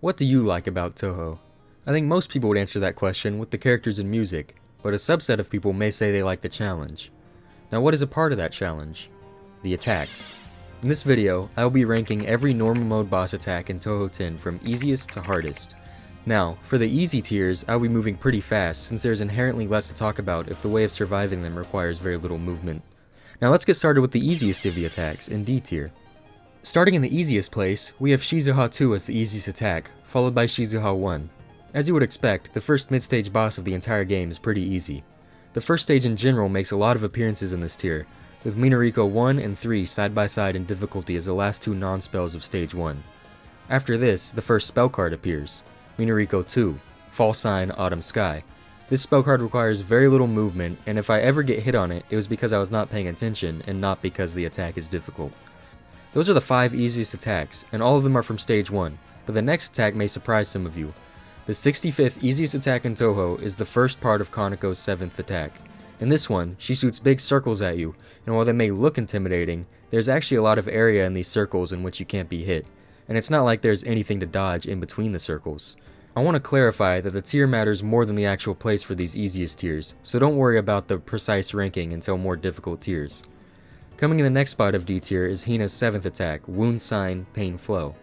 What do you like about Touhou? I think most people would answer that question with the characters and music, but a subset of people may say they like the challenge. Now what is a part of that challenge? The attacks. In this video, I will be ranking every normal mode boss attack in Touhou 10 from easiest to hardest. Now, for the easy tiers, I will be moving pretty fast since there is inherently less to talk about if the way of surviving them requires very little movement. Now let's get started with the easiest of the attacks in D tier. Starting in the easiest place, we have Shizuha 2 as the easiest attack, followed by Shizuha 1. As you would expect, the first mid-stage boss of the entire game is pretty easy. The first stage in general makes a lot of appearances in this tier, with Minariko 1 and 3 side by side in difficulty as the last two non-spells of stage 1. After this, the first spell card appears, Minariko 2, Fall Sign Autumn Sky. This spell card requires very little movement, and if I ever get hit on it, it was because I was not paying attention and not because the attack is difficult. Those are the 5 easiest attacks, and all of them are from stage 1, but the next attack may surprise some of you. The 65th easiest attack in Touhou is the first part of Kaneko's 7th attack. In this one, she shoots big circles at you, and while they may look intimidating, there's actually a lot of area in these circles in which you can't be hit, and it's not like there's anything to dodge in between the circles. I want to clarify that the tier matters more than the actual place for these easiest tiers, so don't worry about the precise ranking until more difficult tiers. Coming in the next spot of D tier is Hina's 7th attack, Wound Sign, Pain Flow.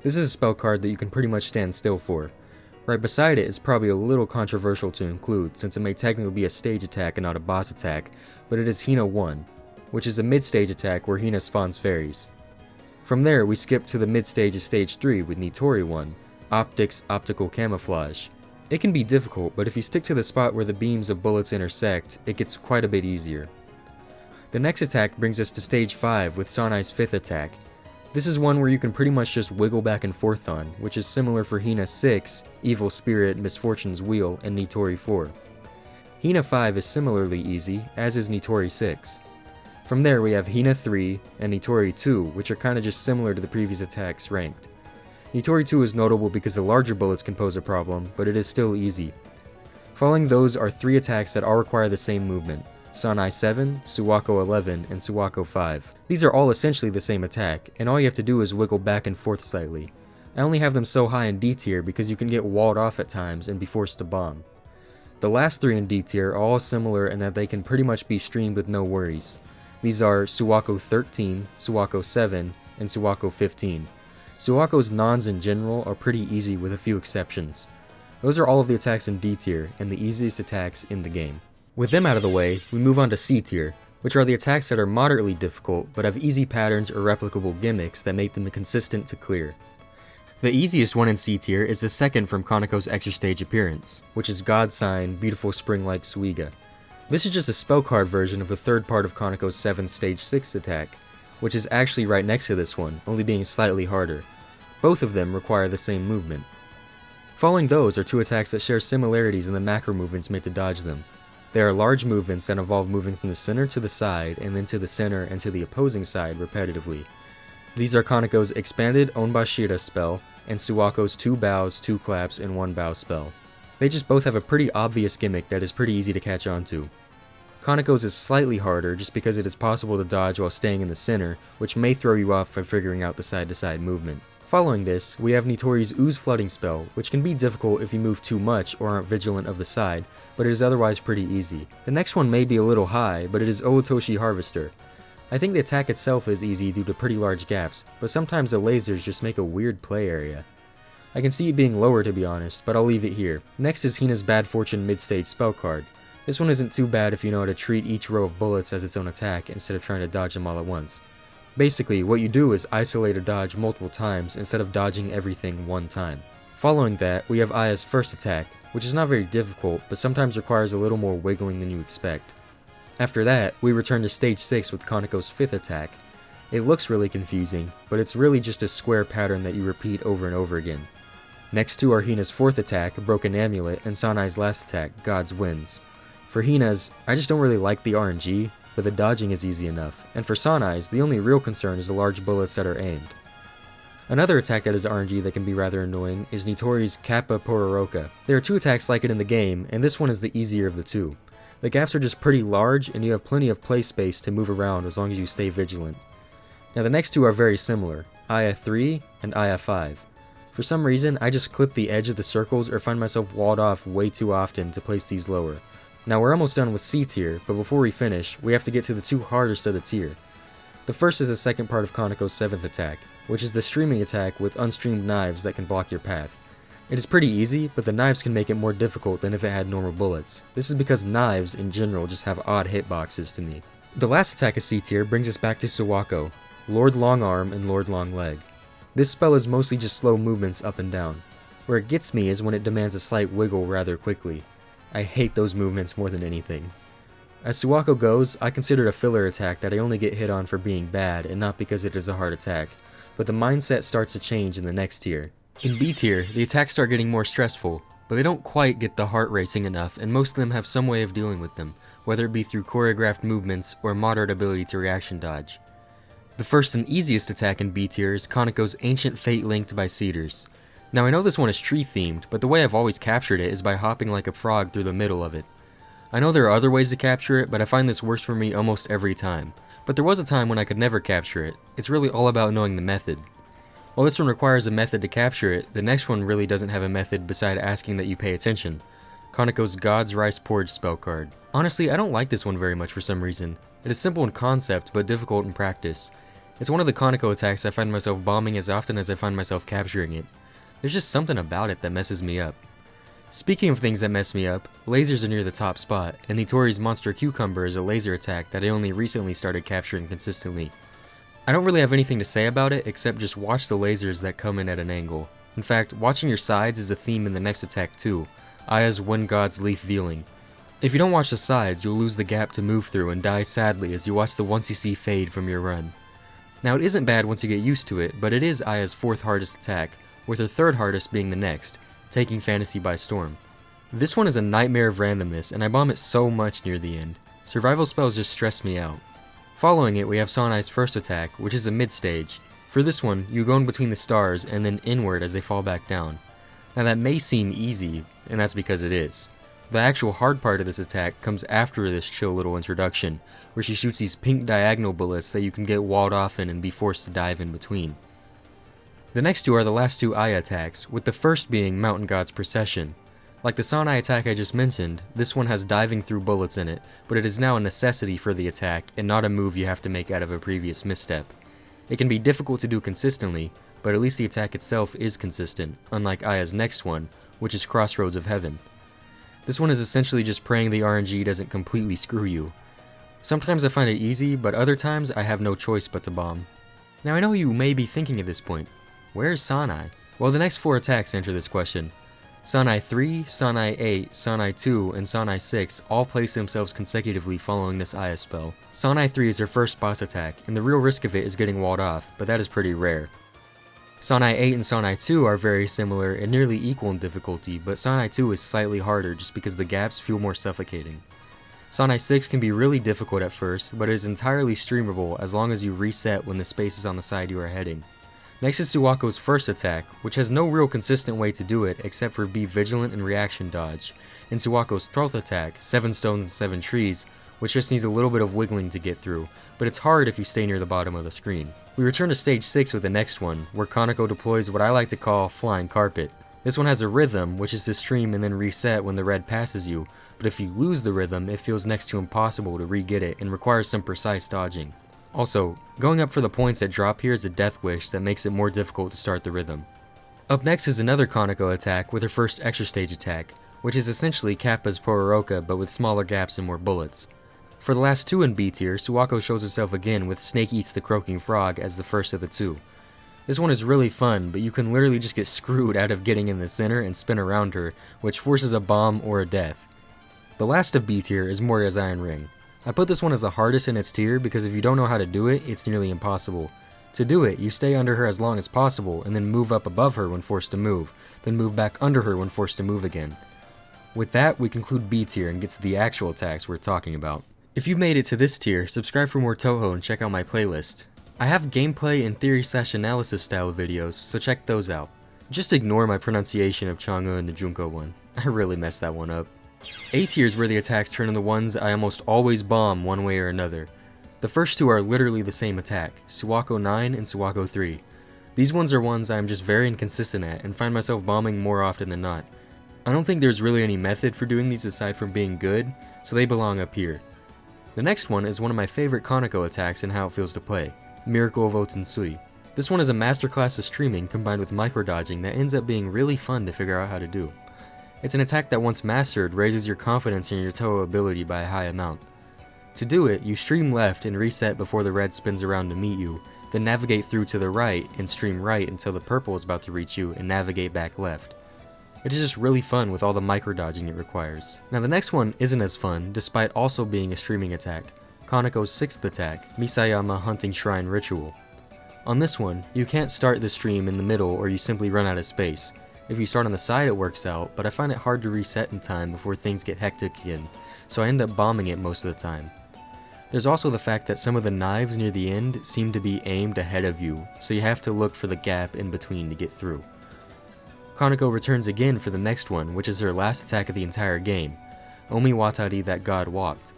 This is a spell card that you can pretty much stand still for. Right beside it is probably a little controversial to include since it may technically be a stage attack and not a boss attack, but it is Hina 1, which is a mid-stage attack where Hina spawns fairies. From there we skip to the mid-stage of stage 3 with Nitori 1, Optics Optical Camouflage. It can be difficult, but if you stick to the spot where the beams of bullets intersect, it gets quite a bit easier. The next attack brings us to stage 5 with Sanai's 5th attack. This is one where you can pretty much just wiggle back and forth on, which is similar for Hina 6, Evil Spirit, Misfortune's Wheel, and Nitori 4. Hina 5 is similarly easy, as is Nitori 6. From there we have Hina 3 and Nitori 2, which are kinda just similar to the previous attacks ranked. Nitori 2 is notable because the larger bullets can pose a problem, but it is still easy. Following those are 3 attacks that all require the same movement. Sanai 7, Suwako 11, and Suwako 5. These are all essentially the same attack, and all you have to do is wiggle back and forth slightly. I only have them so high in D tier because you can get walled off at times and be forced to bomb. The last 3 in D tier are all similar in that they can pretty much be streamed with no worries. These are Suwako 13, Suwako 7, and Suwako 15. Suwako's nons in general are pretty easy with a few exceptions. Those are all of the attacks in D tier and the easiest attacks in the game. With them out of the way, we move on to C tier, which are the attacks that are moderately difficult but have easy patterns or replicable gimmicks that make them consistent to clear. The easiest one in C tier is the second from Kaneko's extra stage appearance, which is God Sign, Beautiful Spring-like Suiga. This is just a spell card version of the third part of Kaneko's 7th stage 6 attack, which is actually right next to this one, only being slightly harder. Both of them require the same movement. Following those are 2 attacks that share similarities in the macro movements made to dodge them. They are large movements that involve moving from the center to the side and then to the center and to the opposing side repetitively. These are Kaneko's expanded Onbashira spell and Suwako's 2 bows, 2 claps, and 1 bow spell. They just both have a pretty obvious gimmick that is pretty easy to catch on to. Kaneko's is slightly harder just because it is possible to dodge while staying in the center, which may throw you off by figuring out the side-to-side movement. Following this, we have Nitori's Ooze Flooding spell, which can be difficult if you move too much or aren't vigilant of the side, but it is otherwise pretty easy. The next one may be a little high, but it is Ootoshi Harvester. I think the attack itself is easy due to pretty large gaps, but sometimes the lasers just make a weird play area. I can see it being lower to be honest, but I'll leave it here. Next is Hina's Bad Fortune mid-stage spell card. This one isn't too bad if you know how to treat each row of bullets as its own attack instead of trying to dodge them all at once. Basically, what you do is isolate a dodge multiple times instead of dodging everything one time. Following that, we have Aya's first attack, which is not very difficult, but sometimes requires a little more wiggling than you expect. After that, we return to stage 6 with Kaneko's 5th attack. It looks really confusing, but it's really just a square pattern that you repeat over and over again. Next two are Hina's 4th attack, Broken Amulet, and Sanai's last attack, God's Winds. For Hina's, I just don't really like the RNG, but the dodging is easy enough, and for Sanai's, the only real concern is the large bullets that are aimed. Another attack that is RNG that can be rather annoying is Nitori's Kappa Pororoka. There are 2 attacks like it in the game, and this one is the easier of the 2. The gaps are just pretty large, and you have plenty of play space to move around as long as you stay vigilant. Now the next 2 are very similar, Aya 3 and Aya 5. For some reason, I just clip the edge of the circles or find myself walled off way too often to place these lower. Now we're almost done with C tier, but before we finish, we have to get to the two hardest of the tier. The first is the second part of Kaneko's 7th attack, which is the streaming attack with unstreamed knives that can block your path. It is pretty easy, but the knives can make it more difficult than if it had normal bullets. This is because knives in general just have odd hitboxes to me. The last attack of C tier brings us back to Suwako, Lord Long Arm and Lord Long Leg. This spell is mostly just slow movements up and down. Where it gets me is when it demands a slight wiggle rather quickly. I hate those movements more than anything. As Suwako goes, I consider it a filler attack that I only get hit on for being bad and not because it is a hard attack, but the mindset starts to change in the next tier. In B tier, the attacks start getting more stressful, but they don't quite get the heart racing enough, and most of them have some way of dealing with them, whether it be through choreographed movements or moderate ability to reaction dodge. The first and easiest attack in B tier is Kaneko's Ancient Fate linked by Cedars. Now I know this one is tree themed, but the way I've always captured it is by hopping like a frog through the middle of it. I know there are other ways to capture it, but I find this works for me almost every time. But there was a time when I could never capture it. It's really all about knowing the method. While this one requires a method to capture it, the next one really doesn't have a method beside asking that you pay attention. Kaneko's God's Rice Porridge spell card. Honestly, I don't like this one very much for some reason. It is simple in concept, but difficult in practice. It's one of the Kaneko attacks I find myself bombing as often as I find myself capturing it. There's just something about it that messes me up. Speaking of things that mess me up, lasers are near the top spot, and Nitori's Monster Cucumber is a laser attack that I only recently started capturing consistently. I don't really have anything to say about it except just watch the lasers that come in at an angle. In fact, watching your sides is a theme in the next attack too, Aya's One God's Leaf Vealing. If you don't watch the sides, you'll lose the gap to move through and die sadly as you watch the once you see fade from your run. Now it isn't bad once you get used to it, but it is Aya's 4th hardest attack, with her 3rd hardest being the next, taking Fantasy by storm. This one is a nightmare of randomness, and I bomb it so much near the end. Survival spells just stress me out. Following it, we have Sanai's first attack, which is a mid-stage. For this one, you go in between the stars and then inward as they fall back down. Now that may seem easy, and that's because it is. The actual hard part of this attack comes after this chill little introduction, where she shoots these pink diagonal bullets that you can get walled off in and be forced to dive in between. The next two are the last two Aya attacks, with the first being Mountain God's Procession. Like the Sanai attack I just mentioned, this one has diving through bullets in it, but it is now a necessity for the attack and not a move you have to make out of a previous misstep. It can be difficult to do consistently, but at least the attack itself is consistent, unlike Aya's next one, which is Crossroads of Heaven. This one is essentially just praying the RNG doesn't completely screw you. Sometimes I find it easy, but other times I have no choice but to bomb. Now I know you may be thinking at this point, where is Sanai? Well, the next 4 attacks answer this question. Sanai 3, Sanai 8, Sanai 2, and Sanai 6 all place themselves consecutively following this Aya spell. Sanai 3 is her first boss attack, and the real risk of it is getting walled off, but that is pretty rare. Sanai 8 and Sanai 2 are very similar and nearly equal in difficulty, but Sanai 2 is slightly harder just because the gaps feel more suffocating. Sanai 6 can be really difficult at first, but it is entirely streamable as long as you reset when the space is on the side you are heading. Next is Suwako's first attack, which has no real consistent way to do it except for be vigilant and reaction dodge, and Suwako's 12th attack, 7 stones and 7 trees, which just needs a little bit of wiggling to get through, but it's hard if you stay near the bottom of the screen. We return to stage 6 with the next one, where Kaneko deploys what I like to call Flying Carpet. This one has a rhythm, which is to stream and then reset when the red passes you, but if you lose the rhythm, it feels next to impossible to re-get it and requires some precise dodging. Also, going up for the points that drop here is a death wish that makes it more difficult to start the rhythm. Up next is another Kaneko attack with her first extra stage attack, which is essentially Kappa's Pororoka but with smaller gaps and more bullets. For the last 2 in B tier, Suwako shows herself again with Snake Eats the Croaking Frog as the first of the 2. This one is really fun, but you can literally just get screwed out of getting in the center and spin around her, which forces a bomb or a death. The last of B tier is Moria's Iron Ring. I put this one as the hardest in its tier because if you don't know how to do it, it's nearly impossible. To do it, you stay under her as long as possible and then move up above her when forced to move, then move back under her when forced to move again. With that, we conclude B tier and get to the actual attacks we're talking about. If you've made it to this tier, subscribe for more Touhou and check out my playlist. I have gameplay and theory/analysis style videos, so check those out. Just ignore my pronunciation of Chang'e and the Junko one. I really messed that one up. A tier is where the attacks turn into ones I almost always bomb one way or another. The first 2 are literally the same attack, Suwako 9 and Suwako 3. These ones are ones I'm just very inconsistent at and find myself bombing more often than not. I don't think there's really any method for doing these aside from being good, so they belong up here. The next one is one of my favorite Kaneko attacks and how it feels to play, Miracle of Otsensui. This one is a masterclass of streaming combined with micro-dodging that ends up being really fun to figure out how to do. It's an attack that once mastered raises your confidence in your Touhou ability by a high amount. To do it, you stream left and reset before the red spins around to meet you, then navigate through to the right and stream right until the purple is about to reach you and navigate back left. It is just really fun with all the micro-dodging it requires. Now the next one isn't as fun, despite also being a streaming attack, Kaneko's 6th attack, Misayama Hunting Shrine Ritual. On this one, you can't start the stream in the middle or you simply run out of space. If you start on the side it works out, but I find it hard to reset in time before things get hectic again, so I end up bombing it most of the time. There's also the fact that some of the knives near the end seem to be aimed ahead of you, so you have to look for the gap in between to get through. Kaneko returns again for the next one, which is her last attack of the entire game, Omi Watari That God Walked.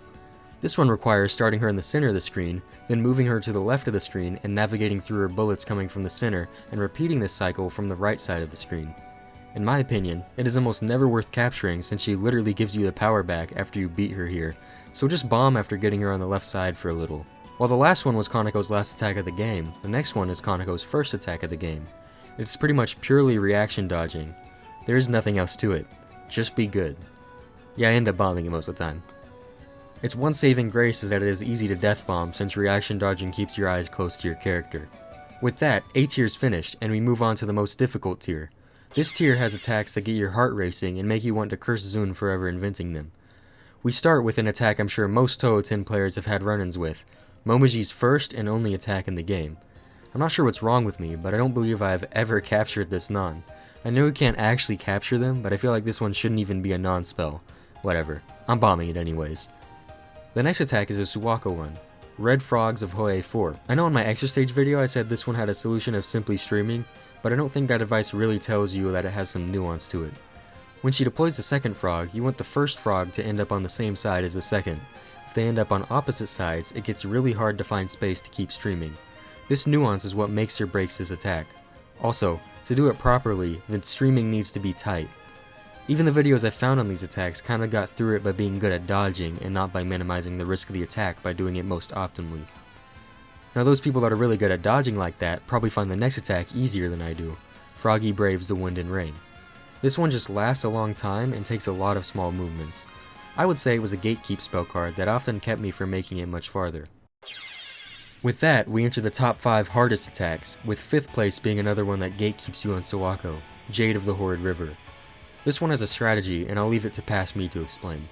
This one requires starting her in the center of the screen, then moving her to the left of the screen and navigating through her bullets coming from the center and repeating this cycle from the right side of the screen. In my opinion, it is almost never worth capturing since she literally gives you the power back after you beat her here, so just bomb after getting her on the left side for a little. While the last one was Kaneko's last attack of the game, the next one is Kaneko's first attack of the game. It's pretty much purely reaction dodging. There is nothing else to it. Just be good. Yeah, I end up bombing it most of the time. Its one saving grace is that it is easy to death bomb since reaction dodging keeps your eyes close to your character. With that, A tier is finished and we move on to the most difficult tier. This tier has attacks that get your heart racing and make you want to curse Zune forever inventing them. We start with an attack I'm sure most Touhou 10 players have had run-ins with, Momoji's first and only attack in the game. I'm not sure what's wrong with me, but I don't believe I've ever captured this non. I know you can't actually capture them, but I feel like this one shouldn't even be a non-spell. Whatever, I'm bombing it anyways. The next attack is a Suwako one, Red Frogs of Hoei 4. I know in my extra stage video I said this one had a solution of simply streaming, but I don't think that advice really tells you that it has some nuance to it. When she deploys the second frog, you want the first frog to end up on the same side as the second. If they end up on opposite sides, it gets really hard to find space to keep streaming. This nuance is what makes or breaks this attack. Also, to do it properly, the streaming needs to be tight. Even the videos I found on these attacks kinda got through it by being good at dodging and not by minimizing the risk of the attack by doing it most optimally. Now those people that are really good at dodging like that probably find the next attack easier than I do, Froggy Braves the Wind and Rain. This one just lasts a long time and takes a lot of small movements. I would say it was a gatekeep spell card that often kept me from making it much farther. With that, we enter the top 5 hardest attacks, with 5th place being another one that gatekeeps you on Suwako, Jade of the Horrid River. This one has a strategy, and I'll leave it to past me to explain.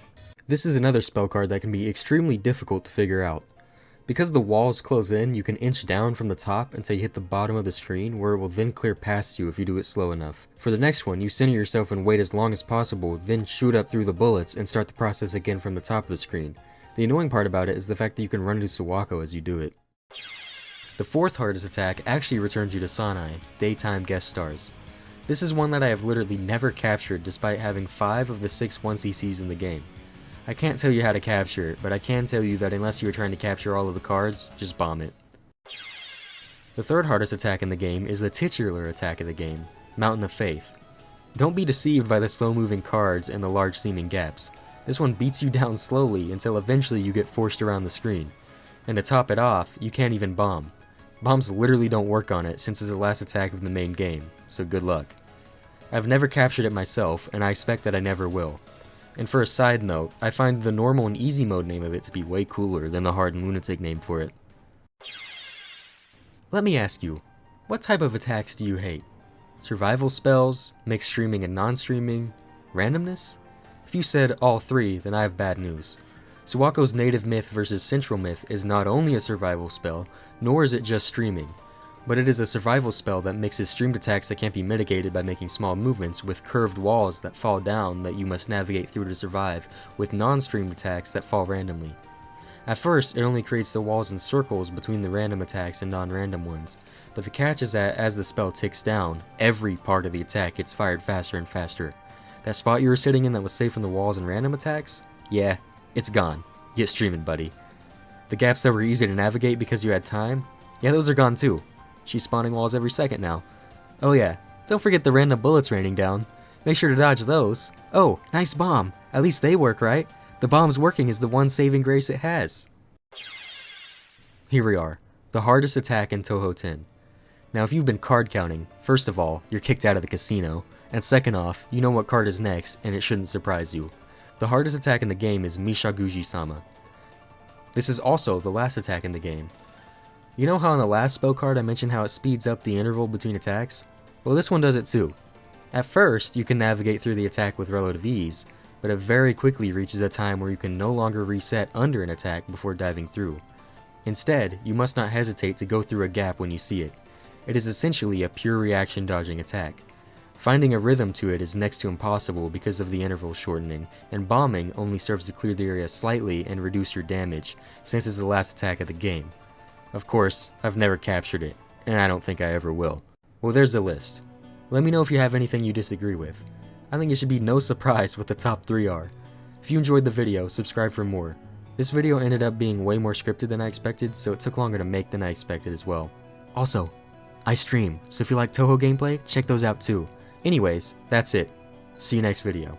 This is another spell card that can be extremely difficult to figure out. Because the walls close in, you can inch down from the top until you hit the bottom of the screen, where it will then clear past you if you do it slow enough. For the next one, you center yourself and wait as long as possible, then shoot up through the bullets and start the process again from the top of the screen. The annoying part about it is the fact that you can run into Suwako as you do it. The 4th hardest attack actually returns you to Sanai, Daytime Guest Stars. This is one that I have literally never captured despite having 5 of the 6 1cc's in the game. I can't tell you how to capture it, but I can tell you that unless you are trying to capture all of the cards, just bomb it. The 3rd hardest attack in the game is the titular attack of the game, Mountain of Faith. Don't be deceived by the slow moving cards and the large seeming gaps. This one beats you down slowly until eventually you get forced around the screen. And to top it off, you can't even bomb. Bombs literally don't work on it since it's the last attack of the main game, so good luck. I've never captured it myself, and I expect that I never will. And for a side note, I find the normal and easy mode name of it to be way cooler than the hard and lunatic name for it. Let me ask you, what type of attacks do you hate? Survival spells, mixed streaming and non-streaming, randomness? If you said all 3, then I have bad news. Suwako's Native Myth versus Central Myth is not only a survival spell, nor is it just streaming, but it is a survival spell that mixes streamed attacks that can't be mitigated by making small movements with curved walls that fall down that you must navigate through to survive, with non-streamed attacks that fall randomly. At first, it only creates the walls in circles between the random attacks and non-random ones, but the catch is that as the spell ticks down, every part of the attack gets fired faster and faster. That spot you were sitting in that was safe from the walls and random attacks? Yeah, it's gone. Get streaming, buddy. The gaps that were easy to navigate because you had time? Yeah, those are gone too. She's spawning walls every second now. Oh yeah, don't forget the random bullets raining down. Make sure to dodge those. Oh, nice bomb. At least they work, right? The bomb's working is the one saving grace it has. Here we are, the hardest attack in Touhou 10. Now if you've been card counting, first of all, you're kicked out of the casino, and second off, you know what card is next, and it shouldn't surprise you. The hardest attack in the game is Mishaguji-sama. This is also the last attack in the game. You know how on the last spell card I mentioned how it speeds up the interval between attacks? Well, this one does it too. At first, you can navigate through the attack with relative ease, but it very quickly reaches a time where you can no longer reset under an attack before diving through. Instead, you must not hesitate to go through a gap when you see it. It is essentially a pure reaction dodging attack. Finding a rhythm to it is next to impossible because of the interval shortening, and bombing only serves to clear the area slightly and reduce your damage, since it's the last attack of the game. Of course, I've never captured it, and I don't think I ever will. Well, there's the list. Let me know if you have anything you disagree with. I think it should be no surprise what the top 3 are. If you enjoyed the video, subscribe for more. This video ended up being way more scripted than I expected, so it took longer to make than I expected as well. Also, I stream, so if you like Touhou gameplay, check those out too. Anyways, that's it. See you next video.